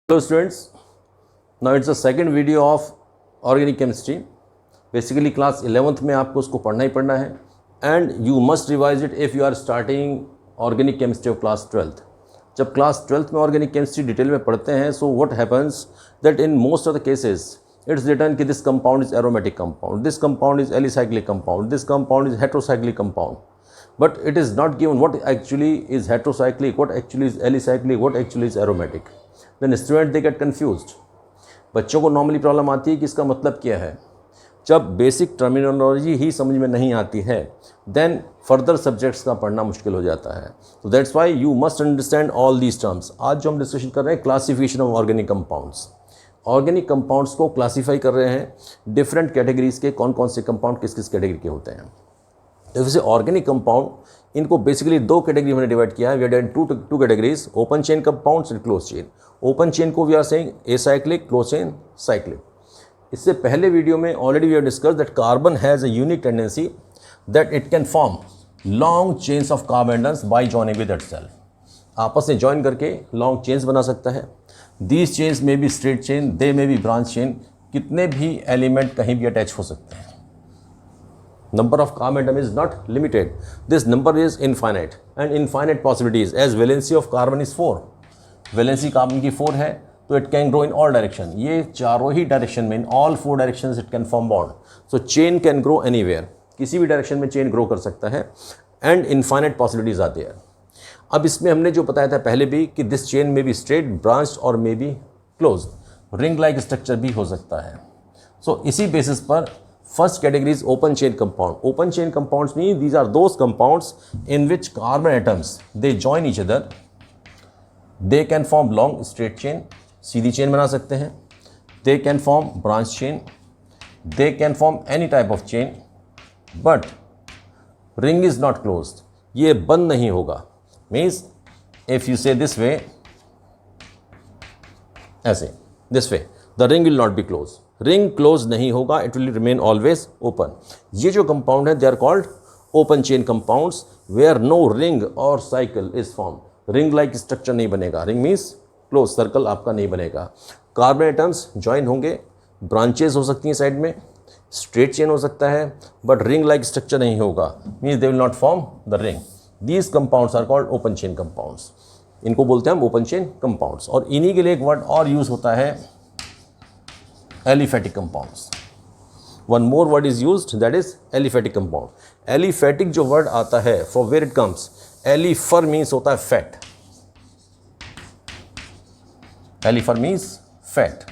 Hello students, now it's the second video of organic chemistry. Basically class 11th में आपको उसको पढ़ना ही पढ़ना है and you must revise it if you are starting organic chemistry of class 12th. जब class 12th में organic chemistry detail में पढ़ते हैं so what happens that in most of the cases it's written कि this compound is aromatic compound, this compound is alicyclic compound, this compound is heterocyclic compound. But it is not given what actually is heterocyclic, what actually is alicyclic, what actually is aromatic. Then student they get confused. बच्चों को normally problem आती है कि इसका मतलब क्या है. जब बेसिक टर्मिनोलॉजी ही समझ में नहीं आती है देन फर्दर सब्जेक्ट्स का पढ़ना मुश्किल हो जाता है. तो that's why you must understand all these terms. आज जो हम डिस्कशन कर रहे हैं classification of organic compounds. Organic compounds को क्लासीफाई कर रहे हैं डिफरेंट कैटेगरीज के, कौन कौन से कंपाउंड किस किस कैटेगरी के होते हैं. जैसे ऑर्गेनिक कंपाउंड इनको बेसिकली दो कैटेगरी में डिवाइड किया है. We are two categories, open chain compounds and close chain. Open chain को we are saying acyclic, close chain cyclic. इससे पहले वीडियो में already we have discussed that carbon has a unique tendency that it can form long chains of carbon atoms by joining with itself. आपस में join करके long chains बना सकता है. These chains में बी स्ट्रेट चेन, दे में B branch chain. कितने भी एलिमेंट कहीं भी अटैच हो सकते हैं. Number of carbon atom is not limited. This number is infinite and infinite possibilities as valency of carbon is 4. Valency carbon की 4 है तो it can grow in all direction. ये चारों ही डायरेक्शन में, in all 4 directions it can form bond. So chain can grow anywhere. किसी भी direction में chain grow कर सकता है and infinite possibilities are there. अब इसमें हमने जो बताया था पहले भी कि this chain may be straight, branched और may be closed. Ring like structure भी हो सकता है. So इसी बेसिस पर first category is open chain compound. Open chain compounds mean these are those compounds in which carbon atoms they join each other. They can form long straight chain, Sidhi chain बना सकते हैं. They can form branch chain. They can form any type of chain, but ring is not closed. ये बंद नहीं होगा. Means if you say this way, ऐसे this way, the ring will not be closed. Ring close नहीं होगा, it will remain always open. ये जो compound है they are called open chain compounds where no ring और cycle is form. Ring like structure नहीं बनेगा. Ring means close circle आपका नहीं बनेगा. कार्बन एटम्स ज्वाइन होंगे, ब्रांचेज हो सकती हैं साइड में, स्ट्रेट चेन हो सकता है, बट रिंग लाइक स्ट्रक्चर नहीं होगा. Means they will not form the ring. These compounds are called open chain compounds. इनको बोलते हैं हम ओपन चेन कंपाउंड्स. और इन्हीं के लिए एक वर्ड और यूज होता है aliphatic compounds. One more word is used, that is aliphatic compound. Aliphatic जो word आता है from where it comes, alifer means होता है fat. Alifer means fat.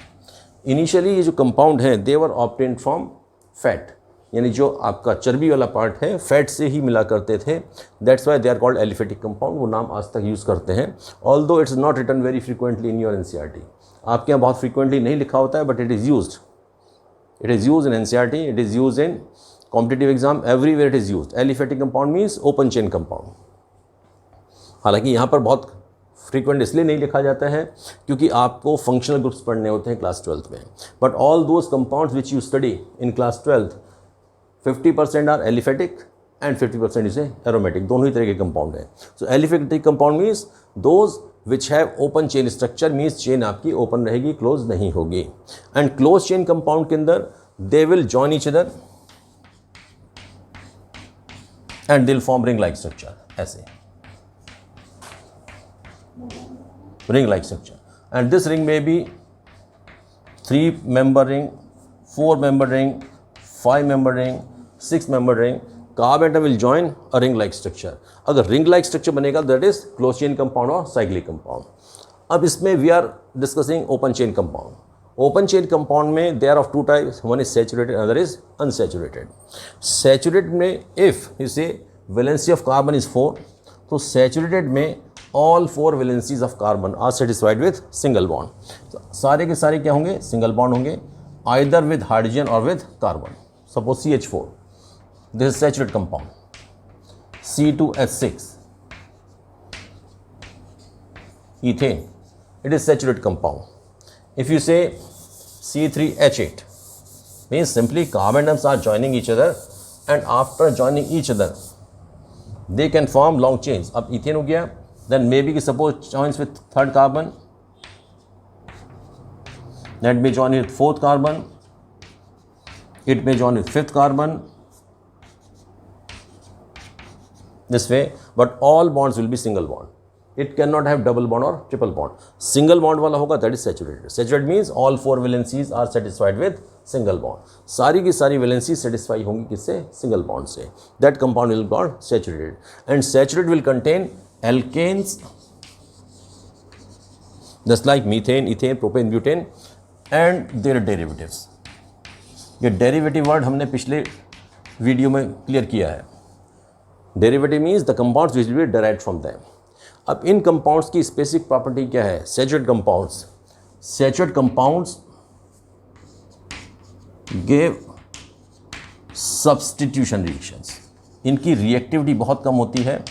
Initially ये जो compound है they were obtained from fat. यानी जो आपका चर्बी वाला पार्ट है फैट से ही मिला करते थे. That's why they are called aliphatic compound. वो नाम आज तक यूज़ करते हैं. Although it's not written very frequently in your NCERT. आपके यहाँ बहुत फ्रीक्वेंटली नहीं लिखा होता है but it is used. It is use in NCERT, it is use in competitive exam, everywhere it is used. Aliphatic compound means open chain compound. हालांकि यहाँ पर बहुत फ्रीक्वेंट इसलिए नहीं लिखा जाता है क्योंकि आपको फंक्शनल ग्रुप्स पढ़ने होते हैं क्लास 12th में. But all those compounds which you study in class 12th 50% are aliphatic and 50% is aromatic. दोनों ही तरह के कंपाउंड हैं. So aliphatic compound means those which have open chain structure means chain आपकी open रहेगी, close नहीं होगी. and closed chain compound के अंदर they will join each other and they'll form ring like structure. ऐसे ring like structure. and this ring may be 3-member ring, 4-member ring, 5-member ring, 6-member ring. Carbon atom will join a ring like structure. अगर ring like structure बनेगा that is close chain compound और cyclic compound. अब इसमें we are discussing open chain compound. Open chain compound में they are of 2 types. One is saturated, other is unsaturated. Saturated में if इसे valency of carbon is 4, तो saturated में all 4 valencies of carbon are satisfied with single bond. सारे के सारे क्या होंगे? सिंगल बॉन्ड होंगे, आइदर विद हाइड्रोजन और with carbon. Suppose CH4, this is saturated compound. C2H6, ethane, it is saturated compound. If you say C3H8, means simply carbon atoms are joining each other and after joining each other they can form long chains. अब ethane हो गया, then maybe suppose joins with 3rd carbon That may join with fourth carbon, it may join with fifth carbon, this way, but all bonds will be single bond. It cannot have double bond or triple bond. Single bond वाला होगा, that is saturated. Saturated means all four valencies are satisfied with single bond. सारी की सारी valencies satisfy होंगी किससे? Single bond से. That compound will be called saturated. And saturated will contain alkanes, just like methane, ethane, propane, butane, and their derivatives. ये derivative word हमने पिछले video में क्लियर किया है. Derivative means the compounds which will be derived from them. अब इन compounds की specific property क्या है? Saturated compounds. Saturated compounds give substitution reactions. इनकी रिएक्टिविटी बहुत कम होती है.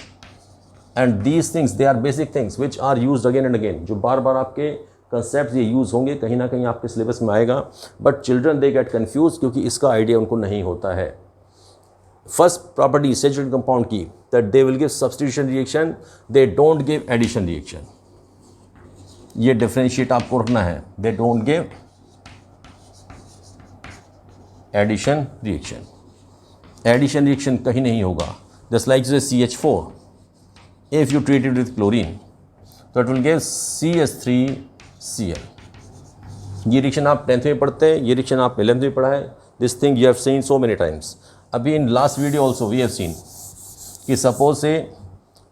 And these things they are basic things which are used again and again. जो बार बार आपके कंसेप्ट ये यूज़ होंगे, कहीं ना कहीं आपके सिलेबस में आएगा, but children they get confuse क्योंकि इसका आइडिया उनको नहीं होता है. फर्स्ट प्रॉपर्टी सैचुरेटेड कंपाउंड की, that they will give substitution reaction, they don't give addition reaction. ये डिफरेंशिएट आपको रखना है. They don't give addition reaction. Addition reaction कहीं नहीं होगा. Just like CH4, if you treat it with chlorine तो it will give CH3Cl. ये reaction आप 10th में पढ़ते हैं, ये रिएक्शन आप 11th में पढ़ा है. This thing you have seen so many times. अभी in last video also we have seen कि suppose say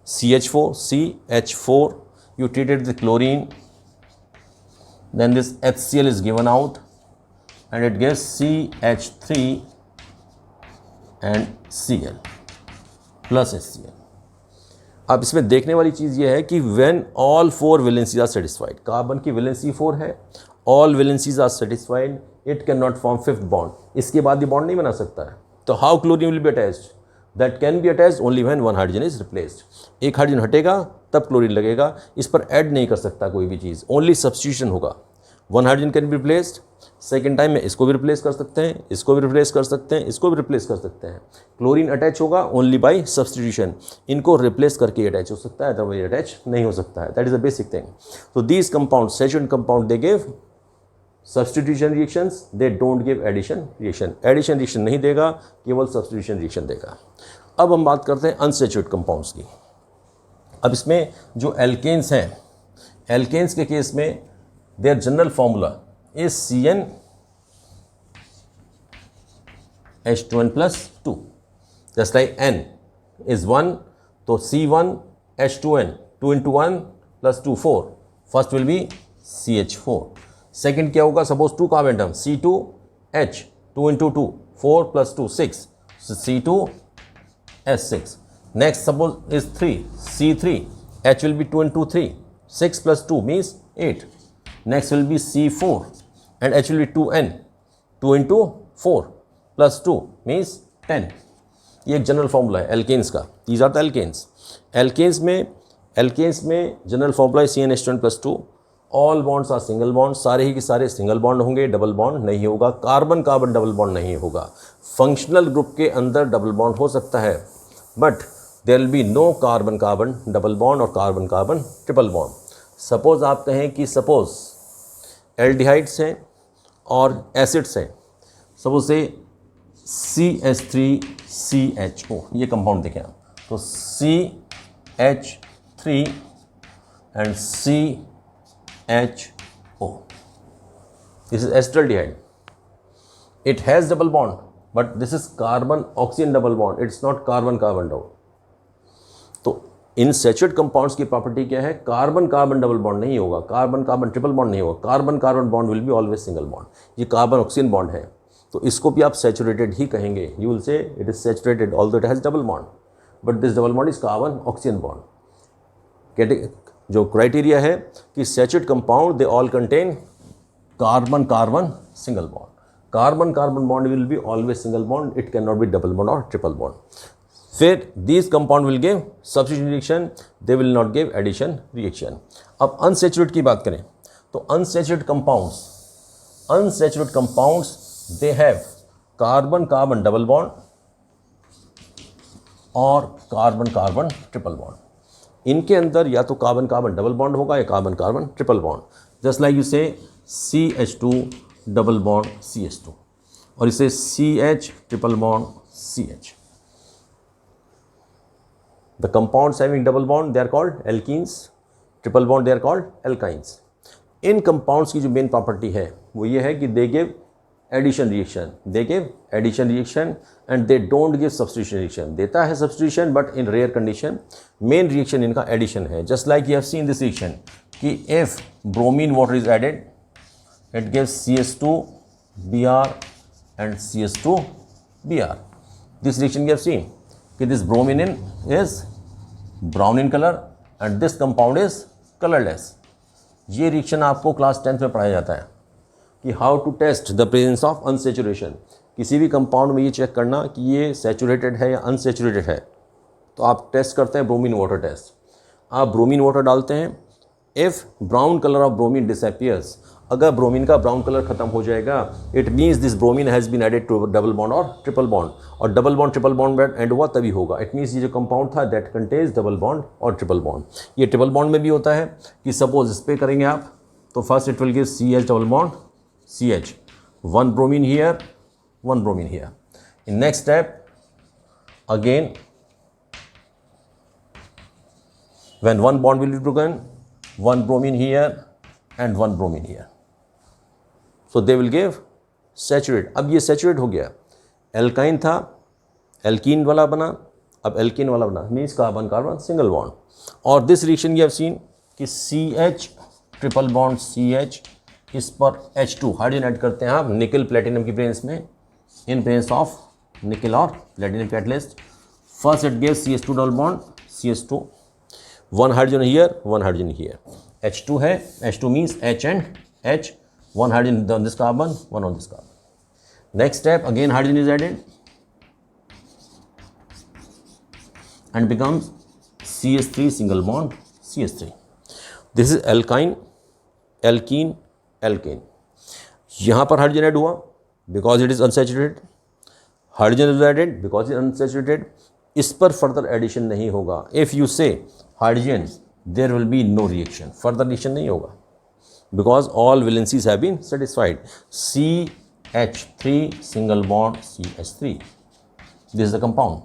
CH4 you treat it with chlorine, then this HCl is given out and it gives CH3 and Cl plus HCl. अब इसमें देखने वाली चीज़ ये है कि when all four valencies are satisfied, carbon की valency 4 है, all valencies are satisfied, it cannot form fifth bond. इसके बाद ये बॉन्ड नहीं बना सकता है. तो how chlorine will be attached? That can be attached only when one hydrogen is replaced. एक हाइड्रोजन हटेगा तब क्लोरीन लगेगा. इस पर ऐड नहीं कर सकता कोई भी चीज़, ओनली सब्स्टिट्यूशन होगा. One hydrogen can be replaced. Second time में इसको भी रिप्लेस कर सकते हैं, इसको भी रिप्लेस कर सकते हैं, इसको भी रिप्लेस कर सकते हैं. क्लोरीन अटैच होगा ओनली बाय सब्स्टिट्यूशन. इनको रिप्लेस करके अटैच हो सकता है, अदरवाइज अटैच नहीं हो सकता है. That is a basic thing. तो these compound, saturated compound, they give substitution reactions, they don't give addition reaction. Addition reaction नहीं देगा, केवल सब्स्टिट्यूशन रिएक्शन देगा. अब हम बात करते हैं अनसैचुरेटेड कंपाउंड्स की. अब इसमें जो एल्केन्स हैं, एल्केन्स के केस में their general formula is CnH2n+2. Just like N is 1, तो C1H2n, 2 into 1 + 2 4. First will be CH4. Second क्या होगा? Suppose 2 carbon atom, C2H, 2 into 2, 4 + 2 6, C2S6. Next suppose is 3, C3, H will be 2 into 3, 6 + 2 means 8. Next will be C4 and H will be 2N, 2 into 4 + 2 means 10. ये एक general formula है alkanes का. These are the alkanes. Alkanes में general formula है CnH2n+2. All bonds are single bond. सारे ही के सारे सिंगल बॉन्ड होंगे, डबल बॉन्ड नहीं होगा. कार्बन कार्बन डबल बॉन्ड नहीं होगा. फंक्शनल ग्रुप के अंदर डबल बॉन्ड हो सकता है, but there will be no carbon carbon double bond और carbon carbon triple bond. Suppose आप कहें कि सपोज एल्डिहाइड्स हैं और एसिड्स हैं. सपोज से CH3CHO, ये कंपाउंड देखें आप, तो CH3 and CHO. This is acetaldehyde. It has double bond, but this is carbon oxygen double bond. It's not carbon carbon double. तो इन सैचुरेटेड कंपाउंड्स की प्रॉपर्टी क्या है? कार्बन कार्बन डबल बॉन्ड नहीं होगा, कार्बन कार्बन ट्रिपल बॉन्ड नहीं होगा. Carbon carbon bond will be always single bond. ये carbon oxygen bond है, तो इसको भी आप सैचुरेटेड ही कहेंगे. You will say it is saturated although it has double bond, but this double bond is carbon oxygen bond. जो criteria है कि saturated compound they all contain carbon carbon single bond. Carbon carbon bond will be always single bond, it can not be double bond और triple bond. फिर these compound will give substitution reaction, they will not give addition reaction. अब unsaturated की बात करें तो unsaturated compounds they have carbon carbon double bond और carbon carbon triple bond. इनके अंदर या तो कार्बन कार्बन डबल बॉन्ड होगा या carbon carbon triple bond. Just like you से CH2 डबल बॉन्ड CH2 और इसे CH triple bond CH. The compounds having double bond they are called alkenes, triple bond they are called alkynes. इन compounds की जो main property है वो ये है कि they give addition reaction, they give addition reaction and they don't give substitution reaction. देता है substitution but in rare condition. Main reaction इनका एडिशन है. Just like you have seen this reaction कि if bromine water is added it gives CH2 Br and CH2 Br. This reaction you have seen कि this bromine is brown in color and this compound is colorless. ये reaction आपको class 10th में पढ़ाया जाता है कि how to test the presence of unsaturation. किसी भी कंपाउंड में ये चेक करना कि ये सैचुरेटेड है या अनसेचुरेटेड है. तो आप टेस्ट करते हैं ब्रोमीन वाटर टेस्ट. आप ब्रोमीन वाटर डालते हैं. If brown colour of bromine disappears, अगर ब्रोमीन का ब्राउन कलर खत्म हो जाएगा it means this bromine has been added to double bond और ट्रिपल बॉन्ड. और double bond triple bond end हुआ तभी होगा. इट मीन्स ये जो कंपाउंड था दैट कंटेन्स डबल बॉन्ड और ट्रिपल बॉन्ड. ये ट्रिपल बॉन्ड में भी होता है कि सपोज इस पर करेंगे आप तो first it will give CH double bond CH, one bromine here, one bromine here. In next step again when one bond will be broken, one bromine here and one bromine here. So they will give saturate. अब ये saturate हो गया. Alkyne था, alkene वाला बना, अब alkene वाला बना. Means carbon carbon single bond. और this reaction you have seen कि CH ट्रिपल बॉन्ड CH, इस पर H2 हाइड्रोजन ऐड करते हैं आप निकल प्लेटिनम की प्रेजेंस में, इन प्रेजेंस ऑफ निकल और platinum catalyst. First it gives CH2 double bond CH2, one hydrogen here, one hydrogen here. H2 है, H2 means H and H, one hydrogen on this carbon, one on this carbon. Next step, again hydrogen is added and becomes CH3 single bond CH3. This is alkyne, alkene, alkane. यहाँ पर hydrogen add हुआ because it is unsaturated. Hydrogen is added because it is unsaturated. इस पर further addition नहीं होगा. If you say hydrogen there will be no reaction, further reaction नहीं होगा because all valencies have been satisfied. CH3 single bond CH3, this is the compound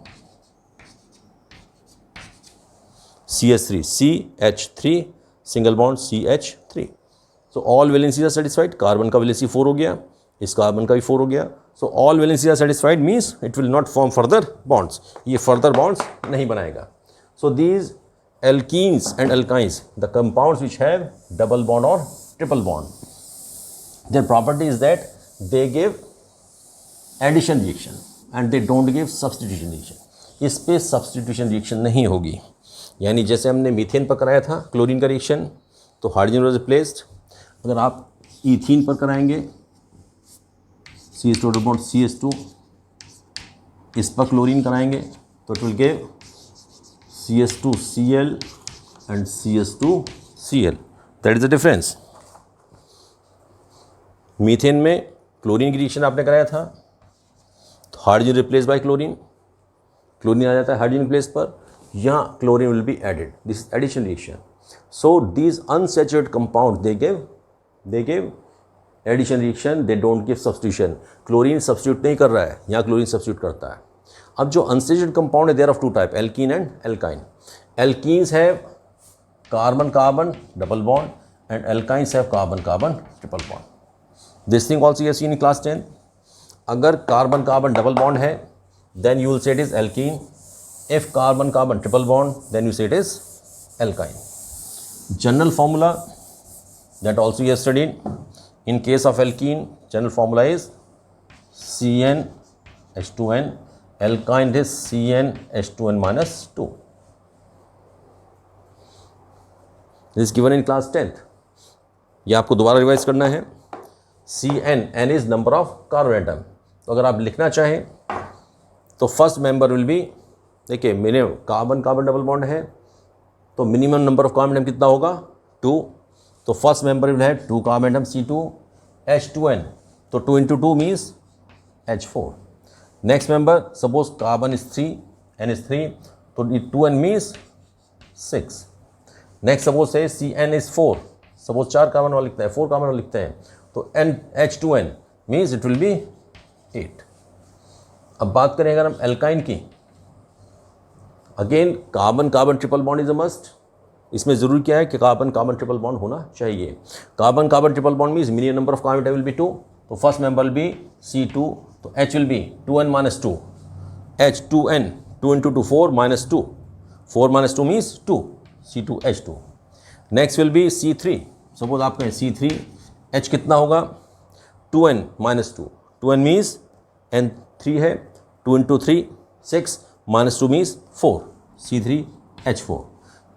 CH3, CH3 single bond CH3. So all valencies are satisfied. Carbon का valency 4 हो गया, इस carbon का भी 4 हो गया. So all valencies are satisfied means it will not form further bonds. ये further bonds नहीं बनाएगा. So these alkenes and alkynes, the compounds which have double bond or triple bond, their property is that they give addition reaction and they don't give substitution reaction. इस पे substitution reaction नहीं होगी. यानी जैसे हमने methane पर कराया था क्लोरीन का रिएक्शन तो हाइड्रोजन वाज रिप्लेस्ड. अगर आप ईथीन पर कराएंगे CH2 डबल बॉन्ड CH2, इस पर क्लोरीन कराएंगे तो it will give CH2Cl and CH2Cl. That is the difference. Methane में क्लोरीन की रिएक्शन आपने कराया था तो hydrogen replace by chlorine, chlorine आ जाता है हाइड्रोजन प्लेस पर. यहाँ chlorine will be added. This is addition reaction. So these unsaturated compound they give addition reaction, they don't give substitution. Chlorine substitute नहीं कर रहा है, यहाँ क्लोरीन सब्स्टिट्यूट करता है. अब जो अनसैचुरेटेड कंपाउंड है there of two type, alkene and alkyne. Alkenes have carbon carbon double bond and alkynes have carbon carbon triple bond. This thing also you have seen in class 10. अगर carbon carbon double bond है then you will say it is alkene. If carbon carbon triple bond then you say it is alkyne. General formula that also you have studied. In case of alkene general formula is CnH2n. Alkyne is CnH2n minus 2. This is given in class 10th. ये आपको दोबारा revise करना है. N is number of carbon atom. तो अगर आप लिखना चाहें तो फर्स्ट मेंबर विल बी, देखिए मेरे कार्बन कार्बन डबल बॉन्ड है तो minimum number of carbon atom कितना होगा 2. तो first member will have 2 carbon atom C2H2n. तो 2 into 2 means H4. Next member, suppose carbon is 3, N is 3, so 2N means 6. Next, suppose say Cn is 4, suppose 4 carbon वाला लिखते हैं, 4 carbon वाला लिखते हैं, तो H2N means it will be 8। अब बात करें अगर हम एल्काइन की, again carbon carbon triple bond is a must. इसमें ज़रूरी क्या है कि कार्बन कार्बन ट्रिपल बॉन्ड होना चाहिए। Carbon carbon triple bond means minimum number of carbon will be 2, तो first member will be C2, तो H will be 2N minus 2, H2N, 2 into 2 4 minus 2, 4 minus 2 means 2, C2H2। Next will be C3, suppose आप कहें C3, H कितना होगा 2N minus 2, 2N means N3 है, 2 into 3 6 minus 2 means 4, C3H4।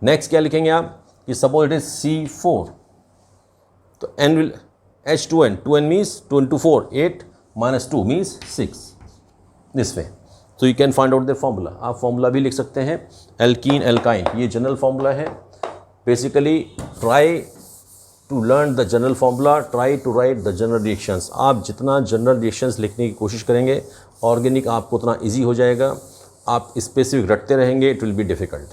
Next क्या लिखेंगे आप कि सपोज इट इज C4, तो N will H2N, 2N means 2 into 4 8 minus 2 means 6, this way. तो you can find out the formula. आप फॉर्मूला भी लिख सकते हैं, एल्कीन एल्काइन, ये जनरल फॉर्मूला है। Basically try to learn the general formula, try to write the general reactions. आप जितना जनरल रिएक्शंस लिखने की कोशिश करेंगे ऑर्गेनिक आपको उतना ईजी हो जाएगा। आप स्पेसिफिक रटते रहेंगे, इट विल बी डिफ़िकल्ट।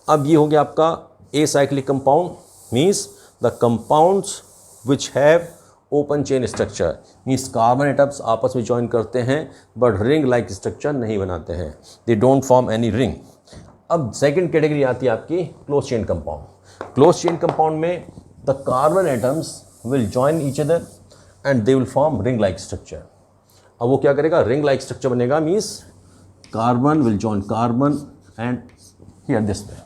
अब ये हो गया आपका acyclic compound, means the compounds which have open chain structure, means carbon atoms आपस में ज्वाइन करते हैं बट रिंग लाइक स्ट्रक्चर नहीं बनाते हैं, they don't form any ring. अब सेकंड कैटेगरी आती है आपकी close chain compound. Close chain compound में the carbon atoms will join each other and they will form ring like structure. अब वो क्या करेगा, रिंग लाइक स्ट्रक्चर बनेगा, means carbon will join carbon and here this way,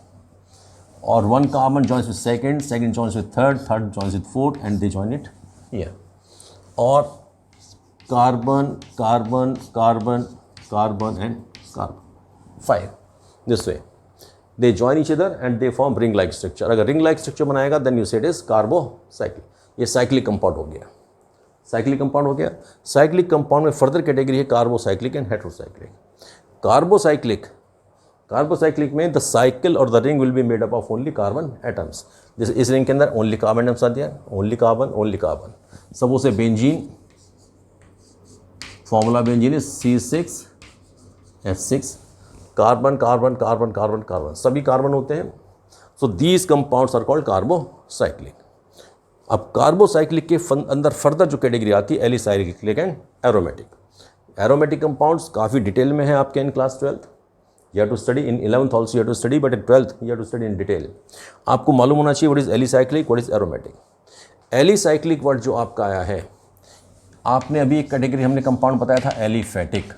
और one carbon joins with second, second joins with third, third joins with fourth, and they join it here. Or carbon, carbon, carbon, carbon, and carbon, 5 this way. They join each other and they form ring-like structure. अगर ring-like structure बनाएगा then you say it is carbocyclic. ये cyclic compound हो गया, cyclic compound हो गया। cyclic compound में further category है carbocyclic and heterocyclic। Carbocyclic में द साइकिल और the ring will be made up of only carbon atoms. जैसे इस रिंग के अंदर ओनली कार्बन एटम्स आ दिया, only carbon only carbon. Suppose say benzene, formula benzene is C6H6, carbon carbon carbon carbon carbon, सभी carbon होते हैं। So these compounds are called carbocyclic. अब कार्बोसाइक्लिक के अंदर फर्दर जो कैटेगरी आती है alicyclic and aromatic. Aromatic compounds काफ़ी डिटेल में है आपके in class 12th। You have to study in 11th also, you have to study, but in 12th you have to study in detail। आपको मालूम होना चाहिए what is alicyclic, what is aromatic. Alicyclic word जो आपका आया है, आपने अभी एक कैटेगरी हमने कंपाउंड बताया था एलिफेटिक,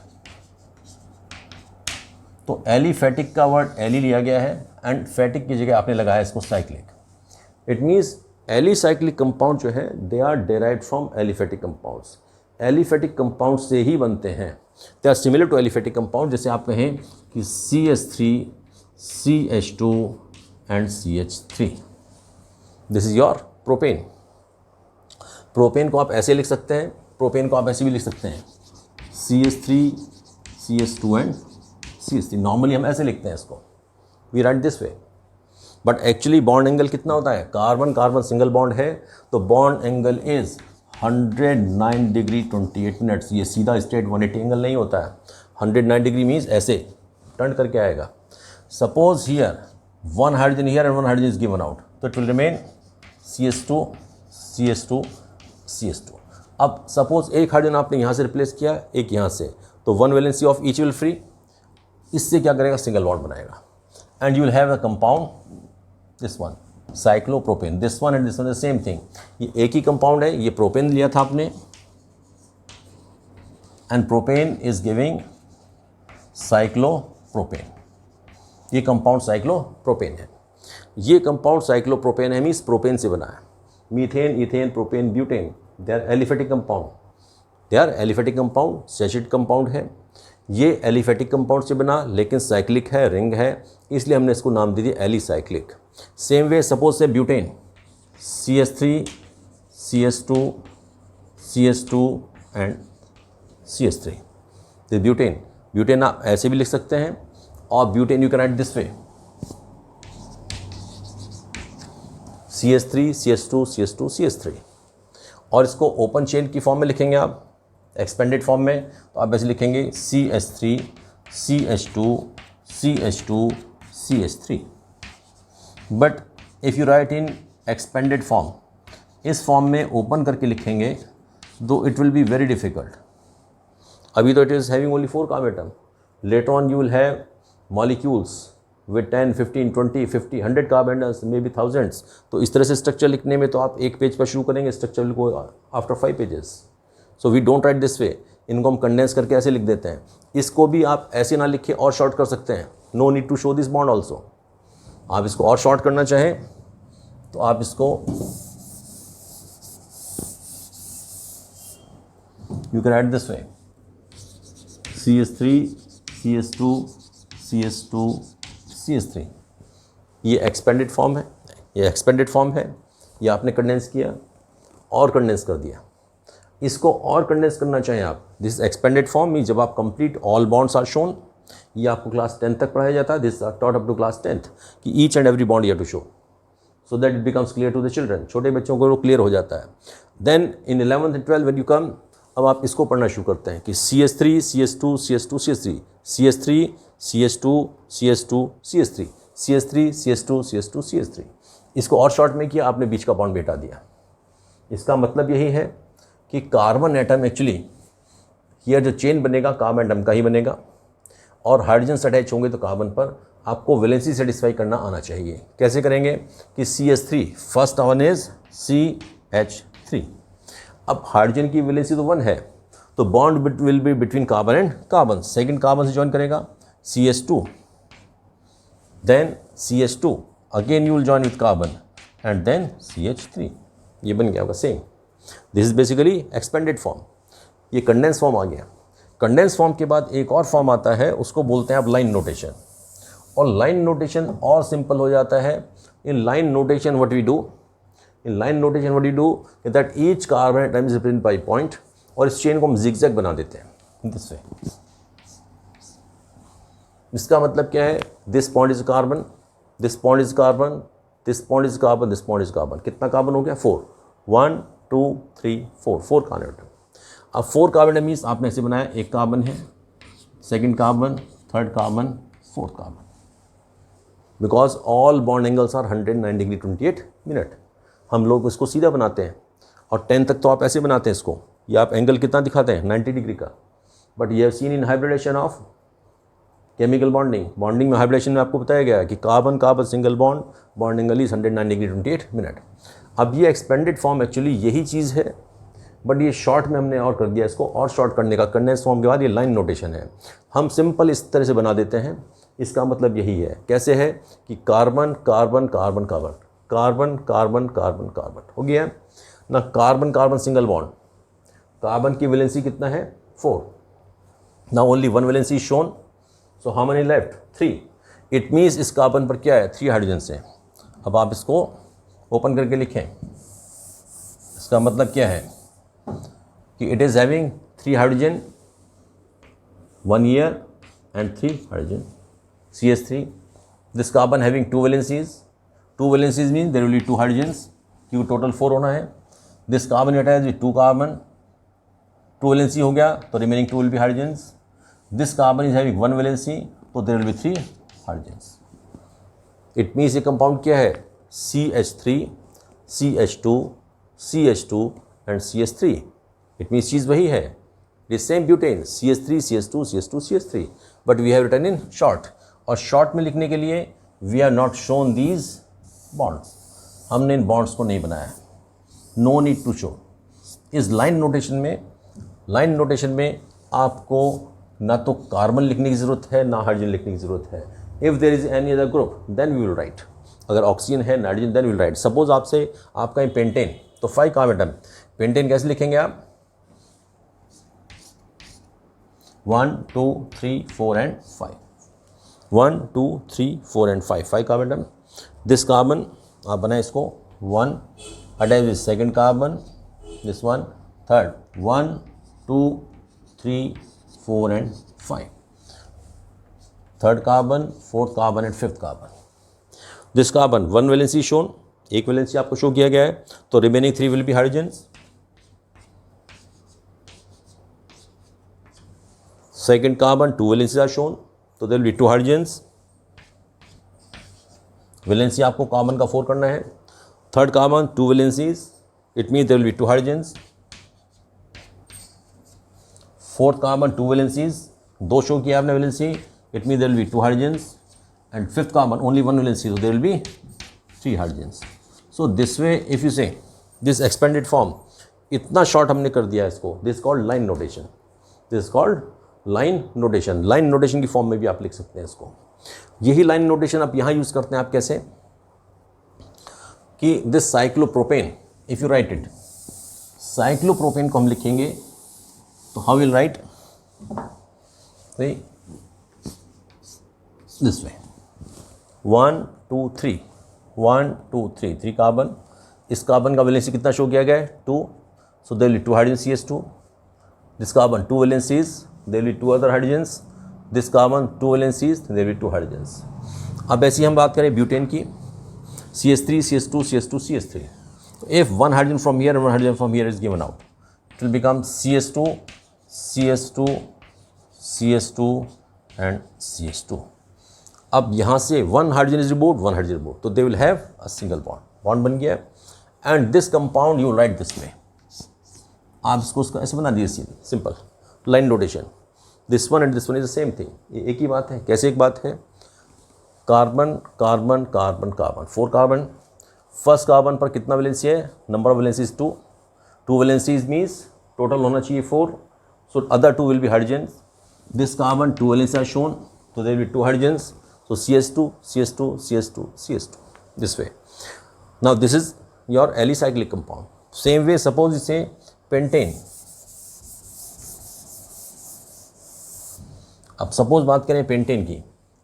तो एलिफेटिक का वर्ड एली लिया गया है एंड फैटिक की जगह आपने लगाया इसको cyclic. It means alicyclic compound जो है they are derived from aliphatic compounds. Aliphatic compound से ही बनते हैं, they are similar to aliphatic compound. जैसे आप कहें कि CH3, CH2 and CH3, this is your propane. Propane को आप ऐसे लिख सकते हैं, प्रोपेन को आप ऐसे भी लिख सकते हैं CH3, CH2 and CH3। Normally हम ऐसे लिखते हैं इसको, we write this way, but actually bond angle कितना होता है, कार्बन कार्बन सिंगल बॉन्ड है तो bond angle is 109 degree 28 minutes. ये सीधा स्ट्रेट 180 एंगल नहीं होता है, 109 डिग्री मीन्स ऐसे टर्न करके आएगा। Suppose here one hydrogen here and one hydrogen is given out, तो it will remain CH2, CH2, CH2। अब सपोज एक हाइड्रोजन आपने यहाँ से रिप्लेस किया, एक यहाँ से, तो one valency of each will free. इससे क्या करेगा, सिंगल बॉन्ड बनाएगा and you will have a compound this one cyclopropane. This one and this one is same thing, ये एक ही कंपाउंड है। ये प्रोपेन लिया था आपने and propane is giving cyclopropane. ये कंपाउंड साइक्लोप्रोपेन है। ये कंपाउंड साइक्लोप्रोपेन है, मीन्स प्रोपेन से बना है। Methane, ethane, propane, butane, they are aliphatic compound, they are aliphatic compound, saturated compound है। ये एलिफेटिक कंपाउंड से बना लेकिन साइक्लिक है, रिंग है, इसलिए हमने इसको नाम दे दिया एलिसाइक्लिक। सेम वे सपोज से butane CH3, CH2, CH2 and CH3, तो ब्यूटेन। ब्यूटेन आप ऐसे भी लिख सकते हैं और butane you can write this way CH3, CH2, CH2, CH3। और इसको ओपन चेन की फॉर्म में लिखेंगे आप, एक्सपेंडेड फॉर्म में, तो आप ऐसे लिखेंगे CH3, CH2, CH2, CH3। But if you right in expanded form, इस फॉर्म में ओपन करके लिखेंगे दो it will be very difficult. अभी तो it is having only 4 carbon atom. Later on you will have molecules with 10, 15, 20, 50, 100 carbon atoms, may be thousands. तो इस तरह से स्ट्रक्चर लिखने में तो आप एक पेज पर शुरू करेंगे, structure will go after 5 pages. So we don't write this way. इनको हम कंडेंस करके ऐसे लिख देते हैं. इसको भी आप ऐसे ना लिखिए और शॉर्ट कर सकते हैं. No need to show this bond also. आप इसको और शॉर्ट करना चाहें तो आप इसको you can write this way, CH3 CH2 CH2 CH3. ये एक्सपेंडेड फॉर्म है, ये एक्सपेंडेड फॉर्म है. ये आपने कंडेंस किया और कंडेंस कर दिया. इसको और कंडेंस करना चाहें आप, दिस एक्सपेंडेड फॉर्म मीन जब आप complete all bonds are shown. ये आपको क्लास 10 तक पढ़ाया जाता है. This are taught up to class 10th कि each and every bond you have to show so that it becomes clear to the children. छोटे बच्चों को वो क्लियर हो जाता है. Then in 11th and 12th when you come, अब आप इसको पढ़ना शुरू करते हैं कि CH3 CH2 CH2 CH3 CH3 CH2 CH2 CH3 CH3 CH2 CH2 CH3. इसको और शॉर्ट में किया, आपने बीच का बॉन्ड बेटा दिया. इसका मतलब यही है कि कार्बन एटम एक्चुअली हियर जो चेन बनेगा कार्बन एटम का ही बनेगा और हाइड्रोजन अटैच होंगे तो कार्बन पर आपको वैलेंसी सेटिस्फाई करना आना चाहिए. कैसे करेंगे कि CH3 first one is CH3. अब हाइड्रोजन की वैलेंसी तो 1 है तो bond will be between carbon and carbon. Second carbon से ज्वाइन करेगा CH2, then CH2 again you will join with carbon and then CH3. ये बन गया होगा same. This is basically expanded form. ये कंडेंस फॉर्म आ गया. कंडेंस फॉर्म के बाद एक और फॉर्म आता है, उसको बोलते हैं आप लाइन नोटेशन. और लाइन नोटेशन और सिंपल हो जाता है. In line notation what we do, in line notation what we do that each carbon atom is represented by point. और इस चेन को हम जिगजैग बना देते हैं दिस वे. इसका मतलब क्या है, this point is carbon, this point is carbon, this point is carbon, this point is carbon. कितना कार्बन हो गया? 4. 1 2 3 4 कार्बन एटम. अब 4 कार्बन एटम मीन्स आपने ऐसे बनाया, एक कार्बन है, second carbon, third carbon, fourth carbon. Because all bond angles are 109 degree 28 minute. हम लोग इसको सीधा बनाते हैं और 10 तक तो आप ऐसे बनाते हैं इसको. ये आप एंगल कितना दिखाते हैं? 90 डिग्री का. But you have seen in hybridization of chemical bonding. Bonding में हाइब्रिडेशन में आपको बताया गया कि carbon carbon single bond, bond angle is 109 degree 28 minute. अब ये एक्सपेंडेड फॉर्म एक्चुअली यही चीज़ है, बट ये शॉर्ट में हमने और कर दिया इसको. और शॉर्ट करने का कंडेंस फॉर्म के बाद ये लाइन नोटेशन है. हम सिंपल इस तरह से बना देते हैं. इसका मतलब यही है. कैसे है कि carbon carbon carbon carbon carbon carbon carbon carbon हो गया ना. Carbon carbon single bond, carbon की वैलेंसी कितना है? 4. ना only 1 valency shown. So how many left? 3. It means इस कार्बन पर क्या है? 3 हाइड्रोजन है. अब आप इसको ओपन करके लिखें. इसका मतलब क्या है कि it is having 3 hydrogen, 1 here and 3 hydrogen, CH3. This carbon having 2 valencies. 2 valencies mean there will be 2 hydrogens, क्योंकि टोटल 4 होना है. This carbon attach with 2 carbon, 2 valency हो गया तो remaining 2 will be hydrogens. This carbon is having 1 valency तो there will be 3 hydrogens. It means ये compound क्या है? CH3 CH2 CH2 and CH3. It means चीज़ वही है. This same butane CH3 CH2 CH2 CH3, but we have written in short. और short में लिखने के लिए we have not shown these bonds. हमने इन बॉन्ड्स को नहीं बनाया. No need to show. इस लाइन नोटेशन में आपको ना तो कार्बन लिखने की ज़रूरत है ना हाइड्रोजन लिखने की ज़रूरत है. If there is any other group then we will write. अगर ऑक्सीजन है, nitrogen, then will write. Suppose आपसे आपका पेंटेन, तो 5 कार्बन एटम. पेंटेन कैसे लिखेंगे आप? 1 2 3 4 and 5. 1 2 3 4 and 5. 5 carbon atom. This carbon आप बनाए इसको 1 attach with second carbon, this one third. 1 2 3 4 and 5. Third carbon, fourth carbon and fifth carbon. This carbon 1 valency shown, 1 valency आपको शो किया गया है, तो remaining 3 will be hydrogens. Second carbon 2 valency are shown, तो there will be 2 hydrogens. Valency आपको carbon का 4 करना है. Third carbon, 2 valencies, it means there will be 2 hydrogens. Fourth carbon, 2 valencies, 2 show किया आपने valency, it means there will be 2 hydrogens. And fifth carbon, only 1 valency, so there will be 3 hydrogens. So this way, if you say this expanded form, इतना short हमने कर दिया इसको, this is called line notation. This is called line notation. line notation की form में भी आप लिख सकते हैं इसको. यही line notation आप यहाँ यूज़ करते हैं. आप कैसे कि this cyclopropane, if you write it, cyclopropane को हम लिखेंगे तो how will write this way 1 2 3 1 2 3 3 carbon. इस कार्बन का वैलेंसी कितना शो किया गया है 2, so there will be 2 hydrogen CH2. This carbon 2 valencies, there will be 2 other hydrogens. This carbon 2 valencies, there will be 2 hydrogens. अब ऐसी हम बात करें ब्यूटेन की, CH3 CH2 CH2 CH3. So if one hydrogen from here and one hydrogen from here is given out, it will become CH2 CH2 CH2 and CH2. अब यहाँ से one hydrogen is removed, one hydrogen removed, तो they will have a single bond. Bond बन गया. And this compound you write this way. आप इसको ऐसे बना दीजिए simple line notation. This one and this one is the same thing. ये एक ही बात है. कैसे एक बात है? Carbon carbon carbon carbon 4 carbon. First carbon पर कितना वैलेंसी है? Number of valencies 2. 2 valencies means total होना चाहिए 4. So other 2 will be hydrogens. This carbon 2 valency are shown, so there will be 2 hydrogens. So CH2 CH2 CH2 CH2 this way. Now this is your alicyclic compound. Same way, suppose you say pentane. अब suppose बात करें pentane की,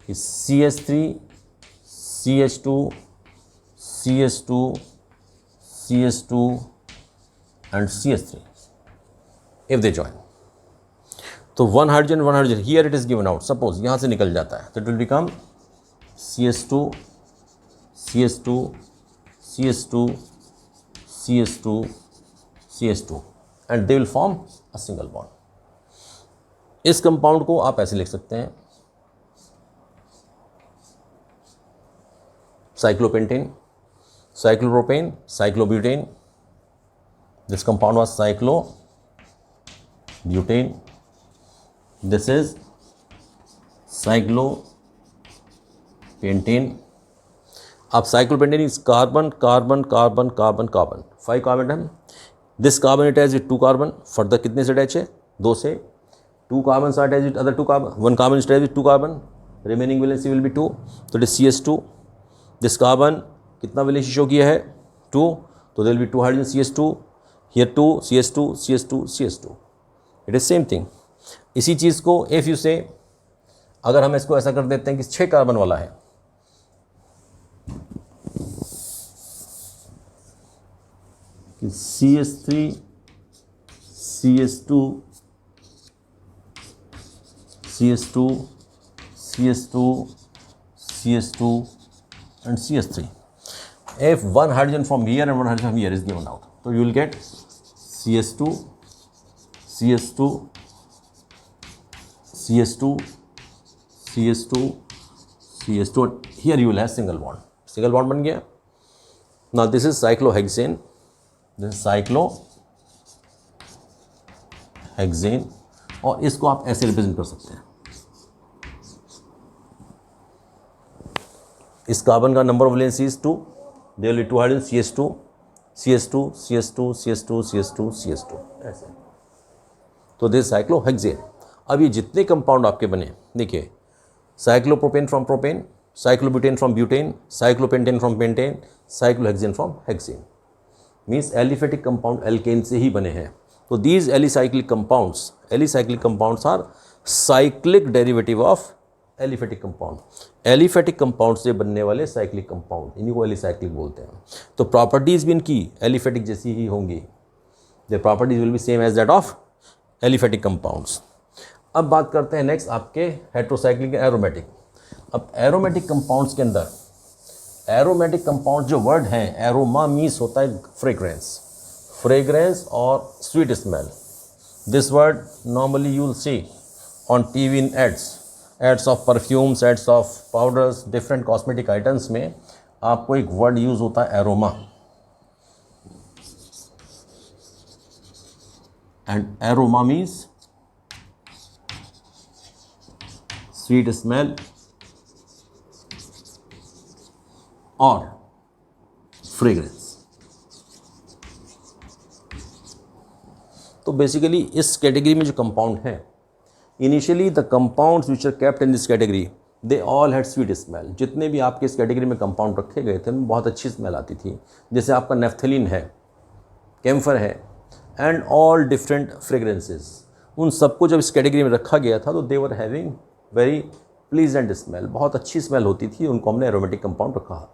CH3 CH2 CH2 CH2 and CH3 if they join, तो one hydrogen here it is given out. Suppose यहाँ से निकल जाता है तो it will become CH2 CH2 CH2 CH2 CH2 and they will form a single bond. इस compound को आप ऐसे लिख सकते हैं cyclopentane, cyclopropane, cyclobutane. This compound was cyclobutane. This is cyclopentane. अब cyclopentane is carbon carbon carbon carbon carbon 5 carbon है. This carbon attach with 2 carbon. Further कितने से अटैच है? 2 से. 2 carbons are attached with other 2 carbon. 1 carbon is attached with 2 carbon. Remaining valency will be 2. So it is CH2. This carbon कितना valency show किया है? 2. So there will be 2 hydrogen CH2. Here 2 CH2 CH2 CH2. It is same thing. इसी चीज़ को if you say, अगर हम इसको ऐसा कर देते हैं कि 6 कार्बन वाला है, कि CH3 CH2 CH2 CH2 CH2 and CH3. If one hydrogen from here and one hydrogen from here is given out, so you will get CH2 CH2 CH2 CH2 CH2. Here you will have single bond. Single bond बन गया. Now this is cyclohexane. This is cyclohexane. और इसको आप ऐसे represent कर सकते हैं. इस कार्बन का number of valency is 2. There will be 2 hydrogen CH2 CH2 CH2 CH2 CH2 CH2 ऐसे. तो दिस साइक्लोहेक्सेन. अब ये जितने कंपाउंड आपके बने, देखिए, cyclopropane from propane, cyclobutane from butane, cyclopentane from pentane, cyclohexane from hexane. Means aliphatic compound alkane से ही बने हैं. So these alicyclic compounds are cyclic derivative of aliphatic compound. Aliphatic compound से बनने वाले cyclic compound, इन्हीं को alicyclic बोलते हैं. तो properties भी इनकी aliphatic जैसी ही होंगी. The properties will be same as that of aliphatic compounds. अब बात करते हैं next आपके heterocyclic aromatic. अब aromatic compounds के अंदर aromatic compounds जो word है, aroma means होता है fragrance or sweet smell. This word normally you will see on TV in ads of perfumes, ads of powders, different cosmetic items में आपको एक word use होता है aroma. And aroma means sweet smell और fragrance. तो basically इस category में जो कंपाउंड है, initially the compounds which are kept in this category they all had sweet smell. जितने भी आपके इस कैटेगरी में कंपाउंड रखे गए थे उनमें बहुत अच्छी स्मेल आती थी। जैसे आपका नेफ्थलीन है, कैम्फर है एंड ऑल डिफरेंट फ्रेग्रेंसेस, उन सबको जब इस कैटेगरी में रखा गया था तो they were having very pleasant smell, बहुत अच्छी स्मेल होती थी, उनको हमने एरोमेटिक कंपाउंड रखा।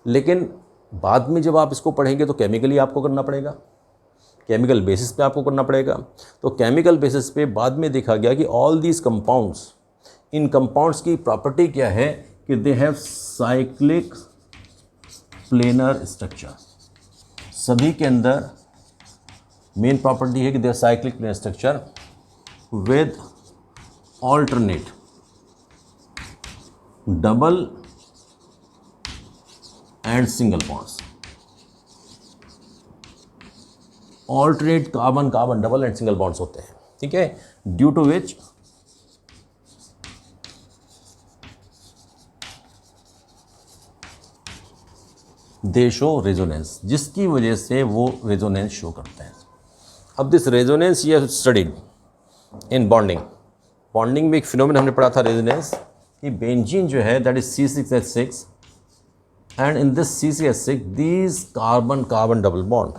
लेकिन बाद में जब आप इसको पढ़ेंगे तो केमिकली आपको करना पड़ेगा, केमिकल बेसिस पे आपको करना पड़ेगा। तो केमिकल बेसिस पे बाद में देखा गया कि ऑल दीज कंपाउंड्स, इन कंपाउंड्स की प्रॉपर्टी क्या है कि they have cyclic planar structure. सभी के अंदर मेन प्रॉपर्टी है कि they are cyclic planar structure with alternate double and single bonds. Alternate carbon carbon double and single bonds होते हैं, ठीक है, due to which they show resonance, जिसकी वजह से वो रेजोनेंस शो करते हैं। अब दिस रेजोनेंस ये स्टडीड इन बॉन्डिंग। बॉन्डिंग में एक फिनोमेना हमने पढ़ा था रेजोनेंस, कि बेंजीन जो है that is C6H6 and in this C6H6 these carbon carbon double bond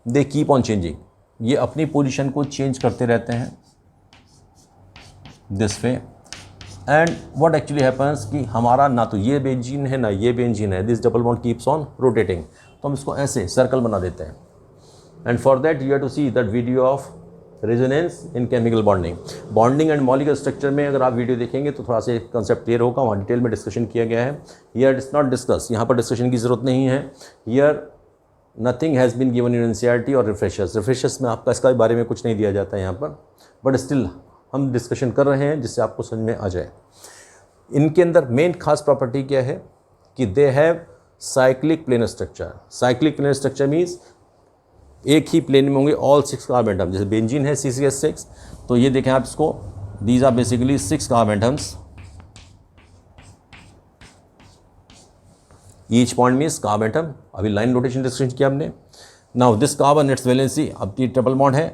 they keep on changing. ये अपनी पोजीशन को चेंज करते रहते हैं this way. And what actually happens कि हमारा ना तो ये बेंजीन है ना ये बेंजीन है, this double bond keeps on rotating. तो हम इसको ऐसे सर्कल बना देते हैं। And for that you have to see that video of resonance in chemical bonding. Bonding and molecular structure में अगर आप वीडियो देखेंगे तो थोड़ा सा कंसेप्ट क्लियर होगा, वहाँ डिटेल में डिस्कशन किया गया है। हियर इट्स नॉट डिस्कस, यहाँ पर डिस्कशन की ज़रूरत नहीं है। Here nothing has been given in NCERT और रिफ्रेशर्स में आपका इसका बारे में कुछ नहीं दिया जाता है यहाँ पर, बट स्टिल हम डिस्कशन कर रहे हैं जिससे आपको समझ में आ जाए। इनके अंदर मेन खास प्रॉपर्टी क्या है कि they have cyclic planar structure. Cyclic planar structure means एक ही प्लेन में होंगे ऑल 6 कार्बन एटम्स। जैसे बेंजीन है C6H6, तो ये देखें आप इसको, these are basically 6 carbon atoms, each point means carbon atom. अभी लाइन रोटेशन डिस्कशन किया हमने। Now this carbon it's valency, अब ये डबल बॉन्ड है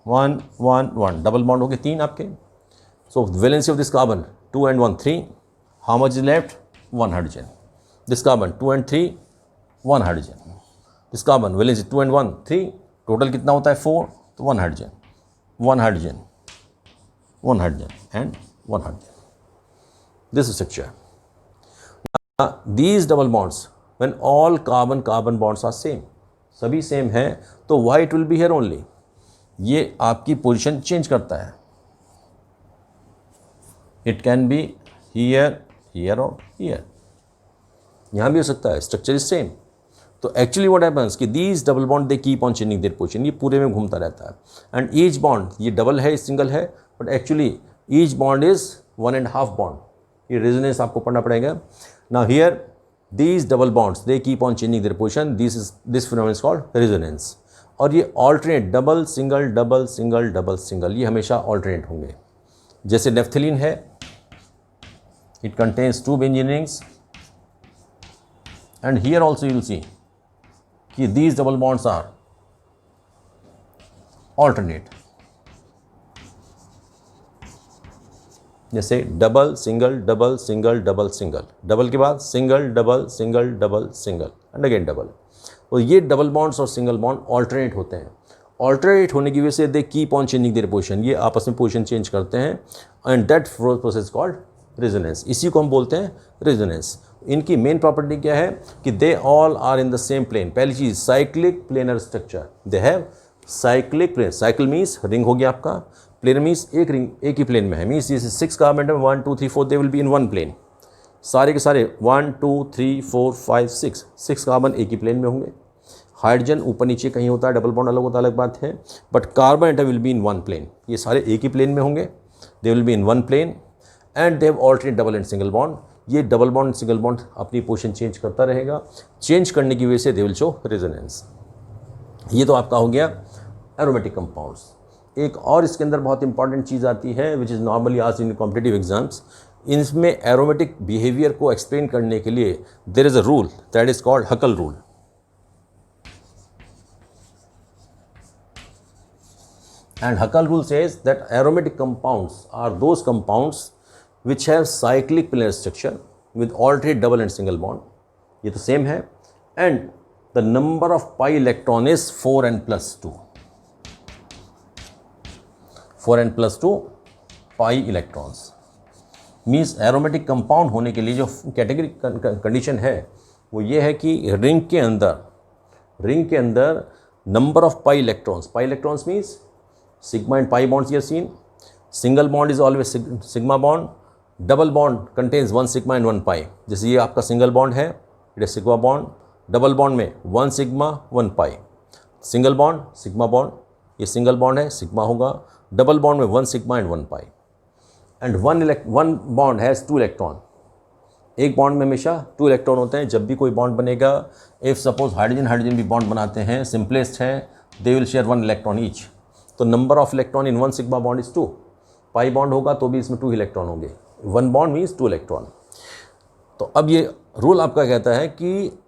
1 1 1, डबल बॉन्ड हो गए 3 आपके। So valency of this carbon 2 and 1 3, how much is left 1 hydrogen. This carbon 2 and 3 1 hydrogen. This carbon valency 2 and 1 3, total कितना होता है 4, तो 1 hydrogen 1 hydrogen 1 hydrogen and 1 hydrogen. This structure these double bonds when all carbon carbon bonds are same, सभी same हैं, तो why it will be here only, ये आपकी position change करता है। It can be here here और here, यहाँ भी हो सकता है, स्ट्रक्चर इज सेम। तो एक्चुअली व्हाट हैपेंस कि these double bond they keep on changing their position, ये पूरे में घूमता रहता है। एंड ईच बॉन्ड, ये डबल है सिंगल है, but actually each bond is 1.5 bond. ये रेजोनेंस आपको पढ़ना पड़ेगा। Now here these double bonds they keep on changing their position, this phenomenon is called resonance. और ये alternate double single double single double single, ये हमेशा alternate होंगे। जैसे नेफ्थलीन है, it contains 2 benzene rings, and here also you will see कि these double bonds are alternate। जैसे double single double single double single, double के बाद single double single double single and again double. और ये double bonds और single bond alternate होते हैं। Alternate होने की वजह से they keep on changing their position, ये आपस में पोजीशन चेंज करते हैं, and that process called resonance. इसी को हम बोलते हैं रेजोनेंस। इनकी मेन प्रॉपर्टी क्या है कि they all are in the same plane. पहली चीज cyclic planar structure, they have cyclic plane. Cycle means ring हो गया आपका, प्लेनर मीन्स एक रिंग एक ही प्लेन में है। मीन्स जैसे 6 carbon atom 1 2 3 4 they will be in 1 plane. सारे के सारे 1 2 3 4 5 6 कार्बन एक ही प्लेन में होंगे। हाइड्रोजन ऊपर नीचे कहीं होता है, डबल बॉन्ड अलग होता है, अलग बात है, but carbon atom will be in 1 plane. ये सारे एक ही प्लेन में होंगे, they will be in 1 plane and they have alternate double and single bond. ये डबल बॉन्ड सिंगल बॉन्ड अपनी पोजीशन चेंज करता रहेगा। चेंज करने की वजह से दे विल शो रेजोनेंस। ये तो आपका हो गया एरोमेटिक कंपाउंड्स। एक और इसके अंदर बहुत इंपॉर्टेंट चीज़ आती है which is normally asked in competitive exams. इसमें एरोमेटिक बिहेवियर को एक्सप्लेन करने के लिए there is a rule that is called Huckel rule. And Huckel rule says that aromatic compounds are those compounds which have cyclic planar structure with alternate double and single bond. ये तो same है। And the number of pi electron is 4n plus 2. 4n plus 2 pi electrons. Means aromatic compound होने के लिए जो category condition है वो ये है कि रिंग के अंदर number of pi electrons means sigma and pi bonds you have seen. Single bond is always sigma bond. Double bond contains one sigma and one pi. जैसे ये आपका सिंगल बॉन्ड है, it is sigma bond. Double bond में one sigma one pi. Single bond sigma bond, ये single bond है sigma होगा। Double bond में one sigma and one pi. And one bond has two electron. एक bond में हमेशा two electron होते हैं। जब भी कोई बॉन्ड बनेगा, इफ़ सपोज हाइड्रोजन भी बॉन्ड बनाते हैं, सिंपलेस्ट है, they will share one electron each. तो number of electron in one sigma bond is 2। Pi bond होगा तो भी इसमें 2 इलेक्ट्रॉन होंगे। One bond means 2 electron. तो अब ये रूल आपका कहता है कि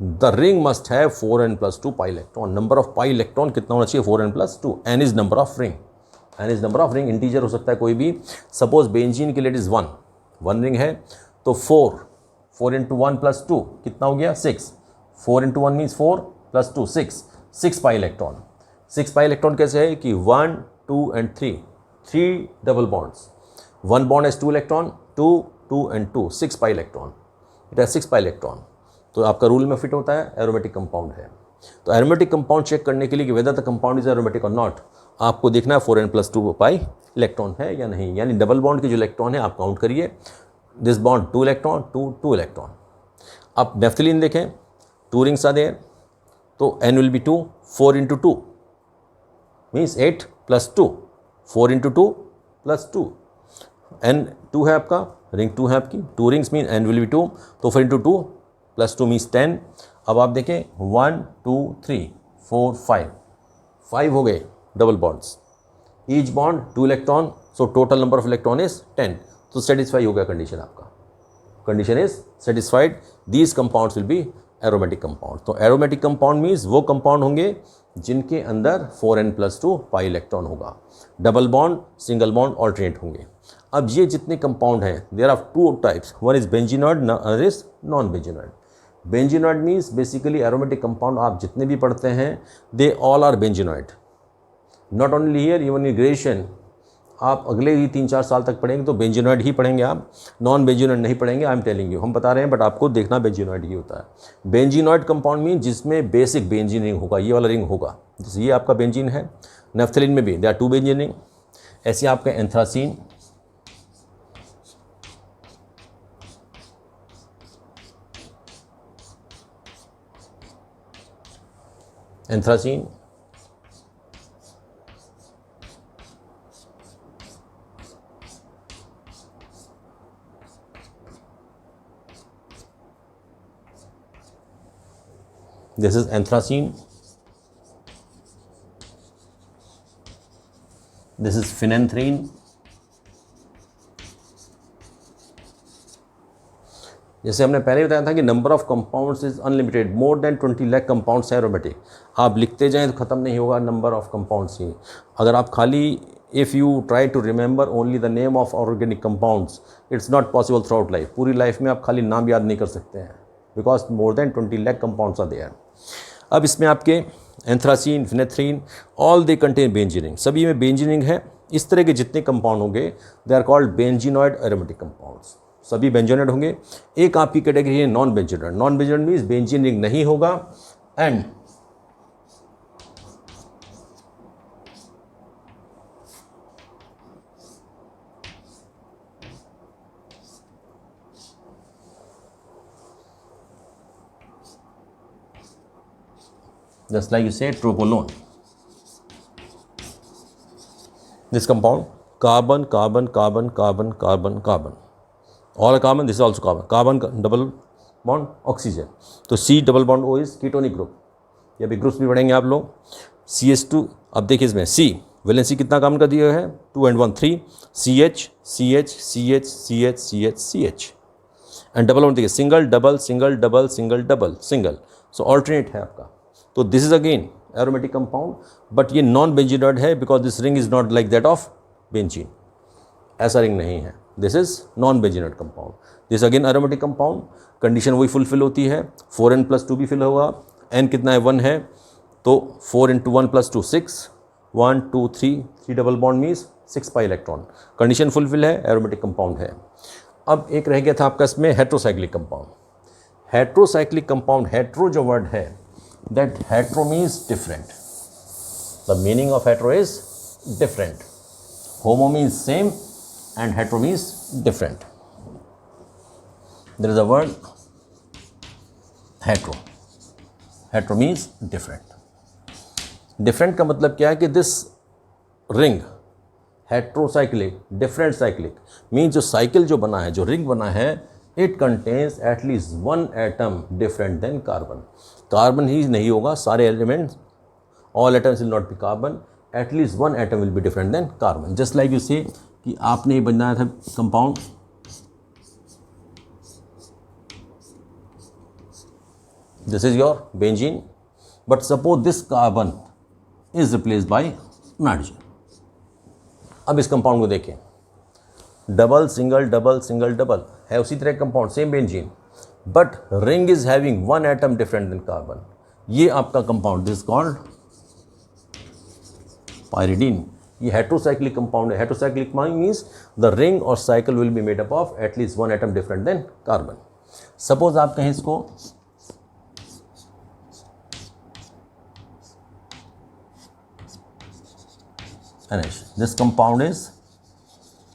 the ring must have 4n plus 2 pi electron. Number of pi electron कितना होना चाहिए? 4n plus 2। n is number of ring. n is number of ring, integer हो सकता है कोई भी। सपोज बेंजीन के लिए इट इज़ 1 रिंग है तो 4 into 1 plus 2 कितना हो गया? 6। 4 into 1 means 4 plus 2 6 pi electron. 6 pi electron कैसे है कि 1 2 and 3 double bonds. One bond has 2 electron, 2 and 2 6 pi electron. It has 6 pi electron. तो आपका रूल में फिट होता है, एरोमेटिक कंपाउंड है। तो एरोमेटिक कंपाउंड चेक करने के लिए कि whether the compound is aromatic और नॉट, आपको देखना है 4n plus 2 पाई इलेक्ट्रॉन है या नहीं। यानी डबल बॉन्ड के जो इलेक्ट्रॉन है आप काउंट करिए। This bond 2 electron 2 electron. अब नेफ्थलीन देखें, 2 रिंग्स आर देयर, तो n will be 2। 4 into 2 means 8 plus 2। 4 into 2 plus 2। n 2 है आपका, रिंग 2 है आपकी। 2 rings mean n will be 2। तो 4 into 2 plus 2 मीन्स 10। अब आप देखें 1 2 3 4 5 हो गए double bonds. Each bond 2 electron, so total number of electron is 10। तो सेटिस्फाई हो गया कंडीशन आपका। Condition is satisfied. These compounds will be aromatic compound. तो एरोमेटिक कंपाउंड मीन्स वो कंपाउंड होंगे जिनके अंदर 4n plus 2 पाई इलेक्ट्रॉन होगा। Double bond single bond alternate होंगे। अब ये जितने कंपाउंड हैं, there are 2 types, one is benzenoid, other is non benzenoid. Benzenoid means basically aromatic compound आप जितने भी पढ़ते हैं they all are benzenoid. Not only here, even in graduation आप अगले ही 3-4 साल तक पढ़ेंगे तो बेंजीनॉइड ही पढ़ेंगे आप, नॉन बेंजीनॉइड नहीं पढ़ेंगे। आई एम टेलिंग यू, हम बता रहे हैं बट आपको देखना बेंजीनॉइड ही होता है। बेंजीनॉइड कंपाउंड मीन जिसमें बेसिक बेंजीन रिंग होगा, ये वाला रिंग होगा। जैसे ये आपका बेंजीन है, नेफ्थलीन में भी दे आर 2 बेंजीन रिंग। ऐसे आपका anthracene, this is anthracene, this is phenanthrene, जैसे हमने पहले बताया था कि number of compounds is unlimited, more than 20 lakh compounds है एरोमेटिक। आप लिखते जाएं तो ख़त्म नहीं होगा नंबर ऑफ कंपाउंड्स ही। अगर आप खाली if you try to remember only the name of organic compounds, it's not possible throughout life. पूरी लाइफ में आप खाली नाम याद नहीं कर सकते हैं, because more than 20 lakh compounds are there. अब इसमें आपके anthracene, phenanthrene, all they contain benzene ring, सभी में बेंजीनिंग है। इस तरह के जितने कंपाउंड होंगे they are called benzenoid aromatic compounds, सभी बेंजीनॉइड होंगे। एक आपकी कैटेगरी है non benzenoid. Non benzenoid means benzene ring नहीं होगा and just like you say tropoline. This compound carbon, carbon, carbon, carbon, carbon, carbon. All are carbon. This is also carbon. Carbon double bond oxygen. तो C double bond O is ketonic group. ये भी groups भी पढ़ेंगे आप लोग। CH2 अब देखिए इसमें C वैलेंसी कितना काम कर दिया है, 2 and 1 3, CH CH CH CH CH CH and double bond देखिए single double single double single double single, so alternate है आपका। तो this is again aromatic compound, but ये नॉन बेंजीनॉइड है because this ring is not like that of benzene, ऐसा ring नहीं है, this is non benzenoid compound. This again aromatic compound, condition वही fulfil होती है, 4n+2 भी फिल होगा, n कितना है 1 है, तो 4 × 1 + 2 6, 1 2 3 double bond means 6 pi electron, condition fulfil है, एरोमेटिक कंपाउंड है। अब एक रह गया था आपका इसमें heterocyclic compound. Heterocyclic compound, hetero जो वर्ड है, that hetero means different, the meaning of hetero is different, homo means same and hetero means different. There is a word hetero. Hetero means different. Different का मतलब क्या है कि this ring heterocyclic, different cyclic means जो cycle जो बना है, जो रिंग बना है, it contains at least one atom different than carbon. Carbon ही नहीं होगा, सारे elements, all atoms will not be carbon, at least one atom will be different than carbon. Just like you say कि आपने ये बनाया था compound, this is your benzene, but suppose this carbon is replaced by nitrogen. अब इस compound को देखें, double single double single double है उसी तरह compound, same benzene, but ring is having one atom different than carbon. ये आपका compound this called pyridine. ये हेट्रोसाइक्लिक कंपाउंड है। हेट्रोसाइक्लिक मीन्स द रिंग और cycle will be made up of at least one atom different than carbon. Suppose आप कहें इसको NH, this compound is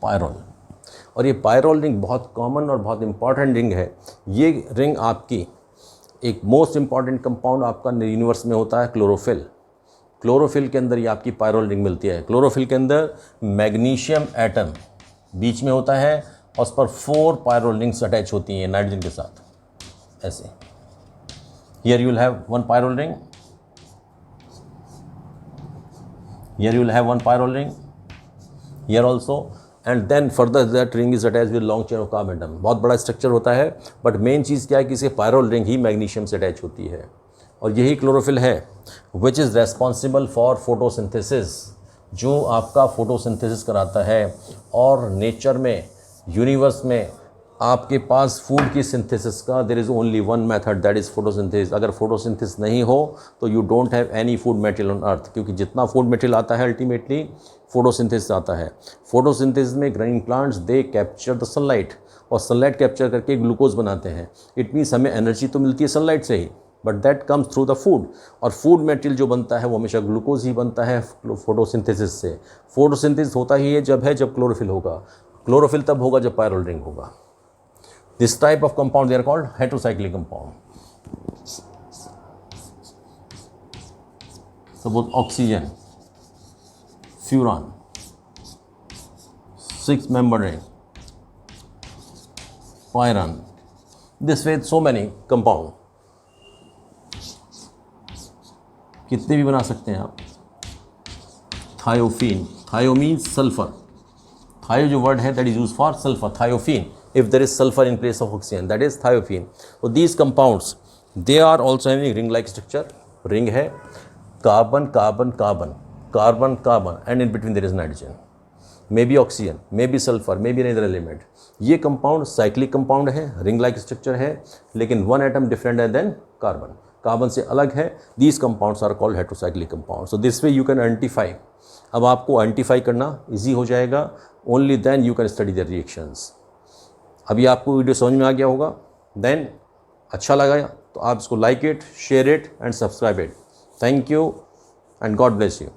pyrrole, और ये पायरोल रिंग बहुत कॉमन और बहुत इंपॉर्टेंट रिंग है। ये रिंग आपकी एक मोस्ट इंपॉर्टेंट कंपाउंड आपका यूनिवर्स में होता है क्लोरोफिल। क्लोरोफिल के अंदर ये आपकी पायरोल रिंग मिलती है। क्लोरोफिल के अंदर मैग्नीशियम एटम बीच में होता है और उस पर 4 पायरोल रिंग्स अटैच होती हैं नाइट्रोजन के साथ, ऐसे। Here you will have 1 pyrrole ring, here you will have 1 pyrrole ring, here also, and then further that ring is attach with long chain of carbon atom. बहुत बड़ा structure होता है, but main चीज़ क्या है कि इसे पायरोल रिंग ही magnesium से attach होती है, और यही क्लोरोफिल है which is responsible for photosynthesis, जो आपका फोटोसिंथेसिस कराता है। और नेचर में, यूनिवर्स में आपके पास फूड की सिंथेसिस का there is only one method, that is photosynthesis. अगर फोटोसिंथेसिस नहीं हो तो you don't have any food material on earth, क्योंकि जितना फूड मटेरियल आता है अल्टीमेटली फोटोसिंथेसिस आता है। फोटोसिंथेसिस में green plants they capture the sunlight, और सनलाइट कैप्चर करके ग्लूकोज बनाते हैं। इट मीन्स हमें एनर्जी तो मिलती है सनलाइट से ही, but that comes through the food, और फूड मटेरियल जो बनता है वो हमेशा ग्लूकोज ही बनता है फोटोसिंथेसिस से। फोटोसिंथेसिस होता ही है जब क्लोरोफिल होगा। क्लोरोफिल तब होगा जब पायरोल रिंग होगा। This type of compound they are called heterocyclic compound. Suppose oxygen, furan, 6 membered ring, pyron, this way so many compound, कितने भी बना सकते हैं आप। थायोफीन, थायो मीन्स सल्फर, थायो जो वर्ड है that is use for sulphur, thiophene, if there is sulphur in place of oxygen that is thiophene. तो these compounds they are also having ring like structure. Ring है carbon carbon carbon carbon carbon and in between there is nitrogen, may be oxygen, may be sulphur, may be another element. ये compound cyclic compound है, ring like structure है, लेकिन one atom different है then carbon, carbon से अलग है। These compounds are called heterocyclic compound. So this way you can identify. अब आपको आइडेंटिफाई करना इजी हो जाएगा, only then you can study the reactions. अभी आपको वीडियो समझ में आ गया होगा, देन अच्छा लगा तो आप इसको like it, share it and subscribe it. Thank you and God bless you.